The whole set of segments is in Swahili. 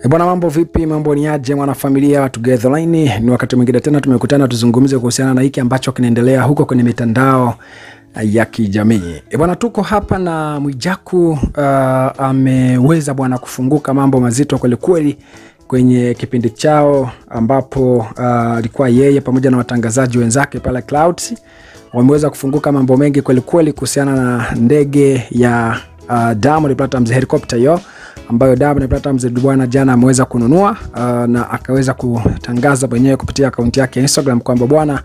Bwana, mambo vipi? Mambo ni aje mwana familia Together Line? Ni wakati mwingine tena tumekutana tuzungumze kuhusiana na hiki ambacho kinaendelea huko kwenye mitandao ya kijamii. Bwana, tuko hapa na Mwijaku. Ameweza bwana kufunguka mambo mazito kweli kweli kwenye kipindi chao, ambapo alikuwa yeye pamoja na watangazaji wenzake pale Clouds. Wameweza kufunguka mambo mengi kweli kweli kuhusiana na ndege ya Diamond Platnumz helicopter hiyo ambayo Diamond Platnumz bwana jana ameweza kununua, na akaweza kutangaza mwenyewe kupitia akaunti yake ya Instagram kwamba bwana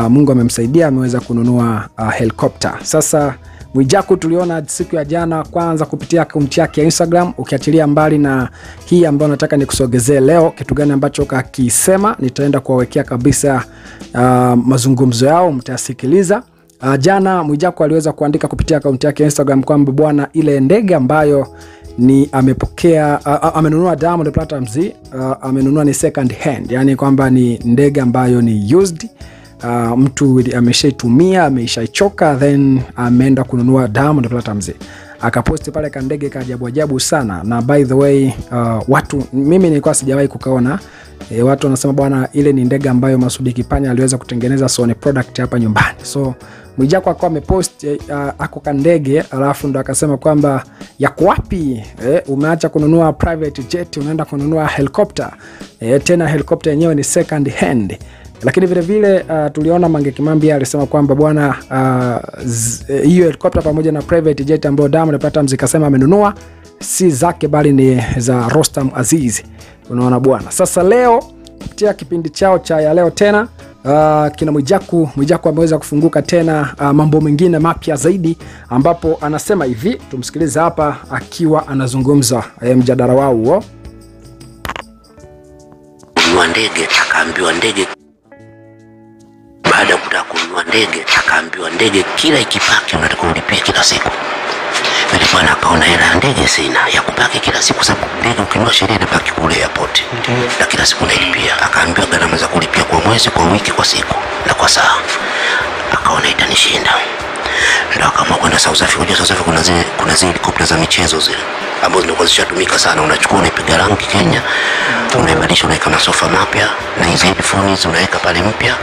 Mungu amemsaidia, ameweza kununua helicopter. Sasa Mwijaku tuliona siku ya jana kwanza kupitia akaunti yake ya Instagram. Ukiachilia mbali na hii ambayo nataka nikusogezee leo, kitu gani ambacho kakisema, nitaenda kuwawekea kabisa mazungumzo yao, mtasikiliza. Jana Mwijaku aliweza kuandika kupitia akaunti yake ya Instagram kwamba bwana ile ndege ambayo ni amepokea amenunua Diamond Platnumz, amenunua ni second hand, yani kwamba ni ndege ambayo ni used, mtu ameshaitumia, ameshaichoka, then ameenda kununua Diamond Platnumz. Akaposti pale ka ndege ka ajabu sana, na by the way watu, mimi nilikuwa sijawahi kukaona, watu wanasema bwana ile ni ndege ambayo Masudi Kipanya aliweza kutengeneza Sony product hapa nyumbani. So Mwijaku akawa amepost ako ka ndege, alafu ndo akasema kwamba yako wapi, umeacha kununua private jet unaenda kununua helicopter, tena helicopter yenyewe ni second hand. Lakini vile vile tuliona Mange Kimambi alisema kwamba bwana hiyo helicopter pamoja na private jet ambayo Diamond Platnumz kasema amenunua si zake bali ni za Rostam Aziz. Unaona bwana. Sasa leo kupitia kipindi chao cha ya leo tena kina Mwijaku ameweza kufunguka tena mambo mengine mapya zaidi, ambapo anasema hivi, tumsikilize hapa akiwa anazungumza mjadala wao huo. Kununua ndege, akaambiwa ndege. Baada ya kutaka kununua ndege, akaambiwa ndege kila ikipaki unatakiwa ulipie kila siku. Yule bwana akaona hela ya ndege sina ya kupaki kila siku, sababu ndege ukinunua sheria inapaki kule airport. Na kila siku unailipia. Akaambiwa gharama za kulipia kwa mwezi, kwa wiki, kwa siku na kwa saa. Akaona itanishinda. Ndio akaamua kwenda South Africa. Unajua South Africa kuna zile helicopter za michezo zile ambazo zilikuwa zishatumika sana. Unachukua unaipiga rangi Kenya, unaibadilisha unaweka masofa mapya na hizo headphones unaweka pale mpya.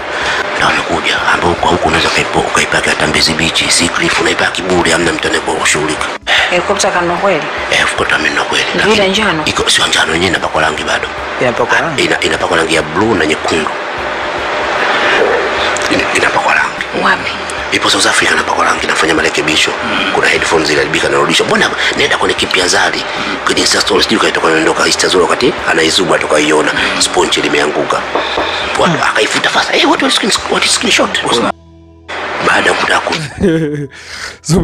Ndio amekuja ambao kwa huko unaweza ukaipaka hata Mbezi Beach, Sea Cliff, unaipaka bure, hamna mtu anayekushughulika. Helicopter kama kweli? Helicopter kama kweli. Ile njano? Iko sio njano, yenyewe inapakwa rangi bado. Inapakwa rangi? Inapakwa rangi ya blue na nyekundu. Inapakwa rangi. Wapi? Ipo South Africa inapakwa rangi, nafanya marekebisho. Kuna headphones zile alibika na rudisha. Mbona nenda kwenye kipya ZARI? Kwenye Insta stories ndio kaitoka naondoka Insta zuri wakati anaizuba tukaiona sponge limeanguka. Watu akaifuta fast. What is screenshot? Baada ya kutaku. So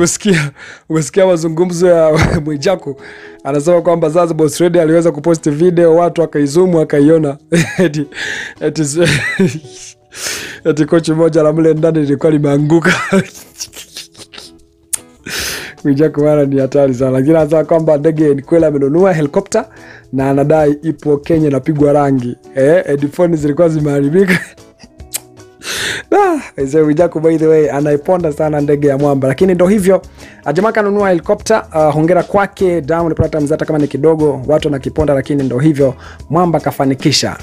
umesikia mazungumzo ya Mwijaku. Anasema kwamba sasa Boss Ready aliweza kupost video, watu akaizoom akaiona. Eti kochi moja la mle ndani lilikuwa limeanguka. Mwijaku mara ni hatari sana. Lakini anasema kwamba ndege ni kweli amenunua helicopter na anadai ipo Kenya napigwa rangi. Headphones zilikuwa zimeharibika. Mwijaku by the way anaiponda sana ndege ya mwamba. Lakini ndo hivyo, jamaa kanunua helicopter. Hongera kwake Diamond Platnumz, hata kama ni kidogo watu wanakiponda, lakini ndo hivyo mwamba kafanikisha.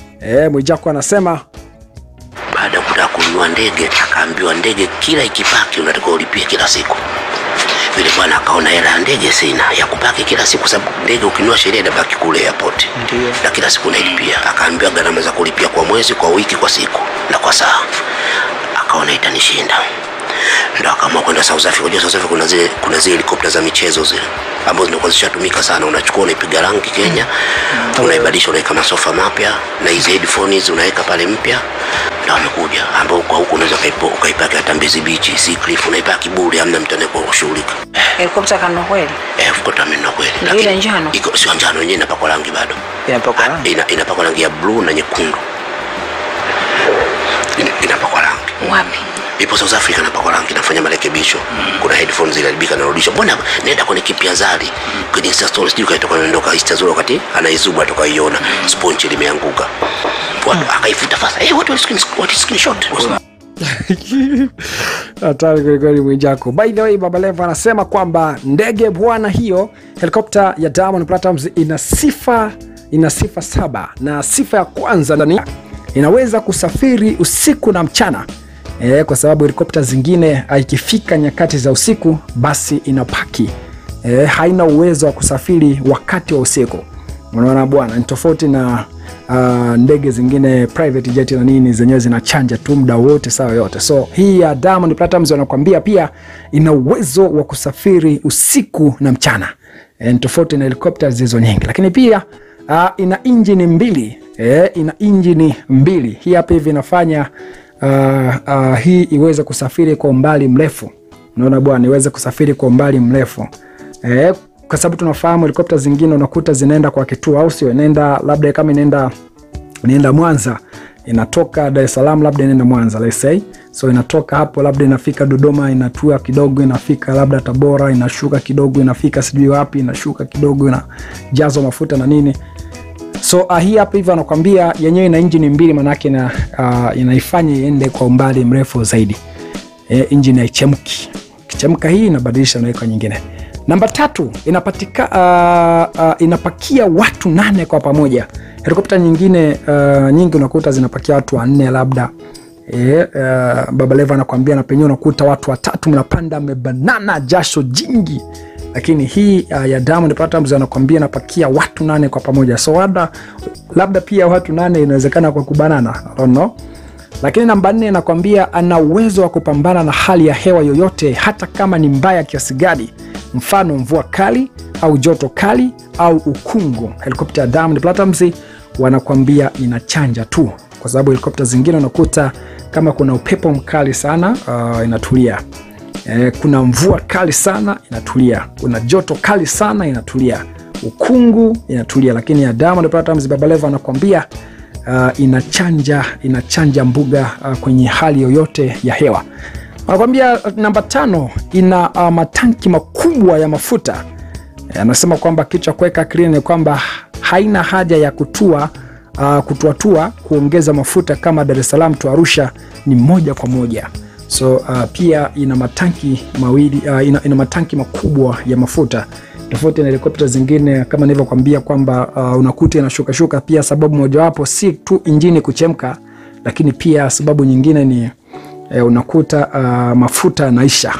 Mwijaku anasema baada ya kutaka kununua ndege, akaambiwa ndege kila ikipaki unatakiwa ulipie kila siku. Yule bwana akaona hela ya ndege sina ya kupaki kila siku, sababu ndege ukinunua sheria inabaki kule airport. Na kila siku unailipia. Akaambiwa gharama za kulipia kwa mwezi, kwa wiki, kwa siku na kwa saa. Akaona itanishinda. Ndio akaamua kwenda South Africa. Unajua South Africa kuna zile helicopter za michezo zile ambazo zilikuwa zishatumika sana. Unachukua unaipiga rangi Kenya, unaibadilisha unaweka masofa mapya na hizo headphones unaweka pale mpya. Ndio amekuja ambao kwa huko unaweza ukaipaka hata Mbezi Beach, Sea Cliff, unaipaka bure, hamna mtu anayekushughulika. Helicopter kama kweli? Helicopter kama kweli. Ile njano? Iko sio njano, yenyewe inapakwa rangi bado. Inapakwa rangi? Inapakwa rangi ya blue na nyekundu. Inapakwa rangi. Wapi? Ipo South Africa inapakwa rangi, nafanya marekebisho. Kuna headphones zile alibika na rudisha. Mbona nenda kwenye kipya ZARI? Kwenye Insta stories ndio kaitoka naondoka Insta zuri wakati anaizuba tukaiona sponge limeanguka. Watu akaifuta fast. What is screenshot? Hatari kweli Mwijaku. By the way, Baba Levo anasema kwamba ndege bwana hiyo helicopter ya Diamond Platnumz ina sifa ina sifa 7, na sifa ya kwanza ndani inaweza kusafiri usiku na mchana. Kwa sababu helikopta zingine ikifika nyakati za usiku basi inapaki. Haina uwezo wa kusafiri wakati wa usiku. Unaona bwana, ni tofauti na ndege zingine private jet na nini, zenyewe zinachanja tu muda wote saa yote. So hii ya Diamond Platnumz wanakuambia pia ina uwezo wa kusafiri usiku na mchana. Ni tofauti na helikopta zizo nyingi. Lakini pia ina injini 2. Ina injini 2. Hii hapa hivi inafanya hii iweze kusafiri kwa umbali mrefu. Unaona bwana, iweze kusafiri kwa umbali mrefu. Kwa sababu tunafahamu helikopta zingine unakuta zinaenda kwa kituo, au sio? Inaenda labda kama inaenda Mwanza, inatoka Dar es Salaam labda inaenda Mwanza, let's say. So inatoka hapo labda inafika Dodoma, inatua kidogo, inafika labda Tabora, inashuka kidogo, inafika sijui wapi, inashuka kidogo, inajazwa mafuta na nini. So hii hapa hivi anakuambia yenyewe ina injini 2, maana yake inaifanya iende kwa umbali mrefu zaidi. Injini haichemki. Kichemka hii inabadilisha na iko nyingine. Namba 3, inapakia watu 8 kwa pamoja. Helikopta nyingine nyingi unakuta zinapakia watu 4 labda. Baba Levo anakuambia na penyewe unakuta watu 3 mnapanda mmebanana jasho jingi. Lakini hii ya Diamond Platnumz anakuambia inapakia watu 8 kwa pamoja. So labda pia watu 8 inawezekana kwa kubanana, I don't know. Lakini namba 4 anakuambia ana uwezo wa kupambana na hali ya hewa yoyote, hata kama ni mbaya kiasi gani. Mfano mvua kali au joto kali au ukungu. Helikopta ya Diamond Platnumz wanakuambia inachanja tu. Kwa sababu helikopta zingine unakuta kama kuna upepo mkali sana inatulia. Kuna mvua kali sana inatulia. Kuna joto kali sana inatulia. Ukungu inatulia. Lakini ya Diamond Platnumz Baba Levo anakuambia inachanja mbuga kwenye hali yoyote ya hewa. Anakuambia namba 5, ina matanki makubwa ya mafuta. Anasema kwamba kitu cha kuweka clean ni kwamba haina haja ya kutua kuongeza mafuta kama Dar es Salaam to Arusha, ni moja kwa moja. So pia ina matanki mawili, ina matanki makubwa ya mafuta. Tofauti na helikopta zingine kama nilivyokuambia kwamba unakuta inashuka pia. Sababu mojawapo si tu injini kuchemka, lakini pia sababu nyingine ni unakuta mafuta yanaisha.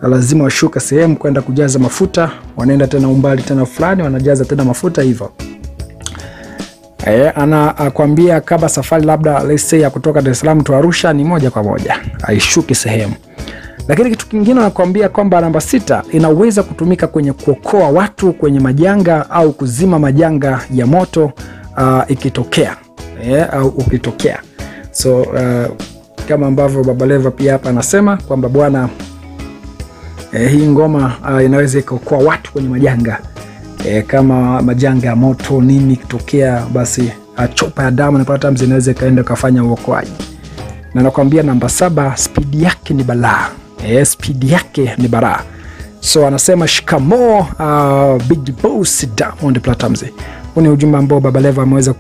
Lazima washuka sehemu kwenda kujaza mafuta, wanaenda tena umbali tena fulani wanajaza tena mafuta hivyo. Anakuambia kama safari labda let's say ya kutoka Dar es Salaam to Arusha ni moja kwa moja, haishuki sehemu. Lakini kitu kingine anakuambia kwamba namba 6 inaweza kutumika kwenye kuokoa watu kwenye majanga au kuzima majanga ya moto ikitokea au ukitokea. So kama ambavyo Baba Levo pia hapa anasema kwamba bwana, hii ngoma inaweza kuokoa watu kwenye majanga. Kama majanga ya moto nini kitokea, basi chopa ya Diamond Platnumz inaweza kaenda kufanya uokoaji. Na nakwambia namba 7, speed yake ni balaa. Speed yake ni balaa. So anasema shikamoo Big Boss Diamond Platnumz. Huu ni ujumbe ambao Baba Levo ameweza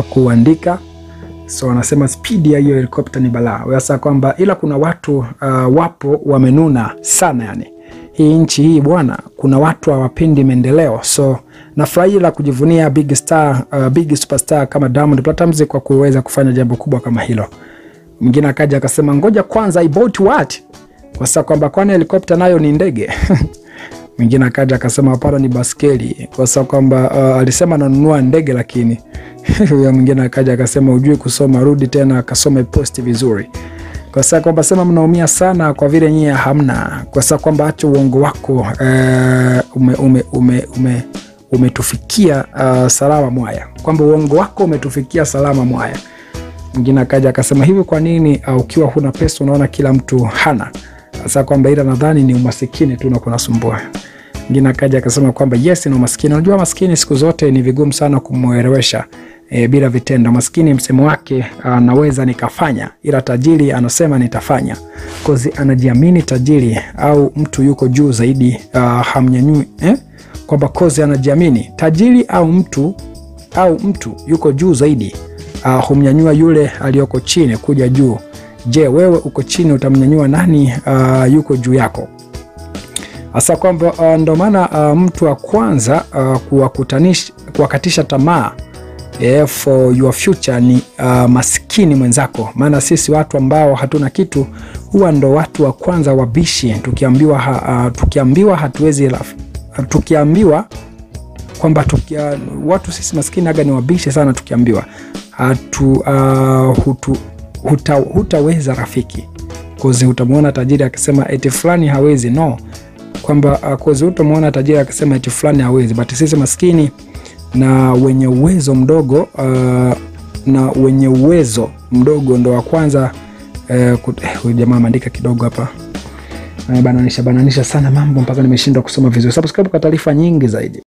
kuandika. So anasema speed ya hiyo helikopta ni balaa. Wasa kwamba ila kuna watu wapo wamenuna sana yani. Hii nchi hii bwana, kuna watu hawapendi maendeleo. So nafurahi la kujivunia big superstar kama Diamond Platnumz kwa kuweza kufanya jambo kubwa kama hilo. Mwingine akaja akasema ngoja kwanza, I bought what? Kwa sababu kwamba kwani helikopta nayo ni ndege. Mwingine akaja akasema hapana, ni baskeli. Kwa sababu kwamba alisema ananunua ndege, lakini huyo mwingine akaja akasema ujui kusoma, rudi tena akasome post vizuri. Kwa sababu kwamba sema mnaumia sana kwa vile nyie hamna. Kwa sababu kwamba acha uongo wako, umetufikia salama mwaya. Kwamba uongo wako umetufikia salama mwaya. Mwingine akaja akasema hivi, kwa nini ukiwa huna pesa unaona kila mtu hana? Sasa kwamba ila nadhani ni umasikini tu unakunasumbua. Mwingine akaja akasema kwamba yes ni umasikini. Unajua maskini siku zote ni vigumu sana kumuelewesha bila vitendo. Maskini msemo wake naweza nikafanya, ila tajiri anasema nitafanya. Kozi anajiamini tajiri au mtu yuko juu zaidi hamnyanyui kwamba kozi anajiamini tajiri au mtu yuko juu zaidi humnyanyua yule aliyoko chini kuja juu. Je, wewe uko chini utamnyanyua nani yuko juu yako? Asa kwamba ndo maana mtu wa kwanza kuwakatisha tamaa for your future ni maskini mwenzako. Maana sisi watu ambao hatuna kitu huwa ndo watu wa kwanza wabishi. Tukiambiwa hatuwezi, tukiambiwa kwamba watu sisi maskini aga ni wabishi sana. Tukiambiwa hutaweza rafiki, kozi utamuona tajiri akisema eti fulani hawezi, no, kwamba kozi utamuona tajiri akisema eti fulani hawezi. But sisi maskini na wenye uwezo mdogo ndo wa kwanza. Huyu jamaa ameandika kidogo hapa, bananisha sana mambo mpaka nimeshindwa kusoma vizuri. Subscribe kwa taarifa nyingi zaidi.